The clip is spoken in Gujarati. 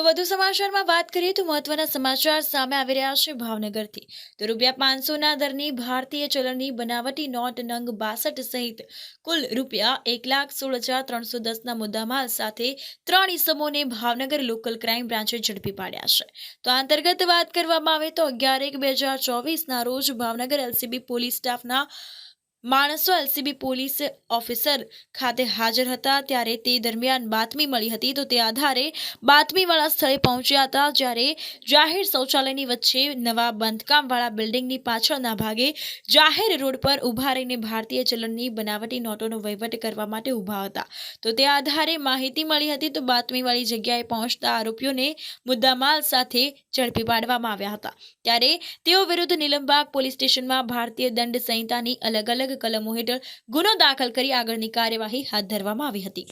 વધુ સમાચારમાં વાત કરીએ તો મહત્વના સમાચાર સામે આવી રહ્યા છે ભાવનગરથી। તો ₹500ના દરની ભારતીય ચલણની બનાવટી નોટ નંગ 62 સહિત કુલ ₹1,16,310ના મુદ્દામાલ સાથે 3 ઇસમોને ભાવનગર લોકલ ક્રાઇમ બ્રાન્ચે ઝડપી પાડ્યા છે। તો આ અંતર્ગત વાત કરવામાં આવે તો 11/1/2024ના રોજ ભાવનગર એલસીબી પોલીસ સ્ટાફના માણસો એલસીબી પોલીસ ઓફિસર ખાતે હાજર હતા ત્યારે તે દરમિયાન બાતમી મળી હતી। તો તે આધારે બાતમીવાળા સ્થળે પહોંચ્યા હતા જ્યારે જાહેર શૌચાલયની વચ્ચે નવા બાંધકામવાળા બિલ્ડિંગની પાછળના ભાગે જાહેર રોડ પર ઊભા રહીને ભારતીય ચલણની બનાવટી નોટોનો વહીવટ કરવા માટે ઊભા હતા। તો તે આધારે માહિતી મળી હતી તો બાતમીવાળી જગ્યાએ પહોંચતા આરોપીઓને મુદ્દામાલ સાથે ઝડપી પાડવામાં આવ્યા હતા। ત્યારે તેઓ વિરુદ્ધ નીલમબાગ પોલીસ સ્ટેશનમાં ભારતીય દંડ સંહિતાની અલગ અલગ કલમો હેઠળ ગુનો દાખલ કરી આગળની કાર્યવાહી હાથ ધરવામાં આવી હતી।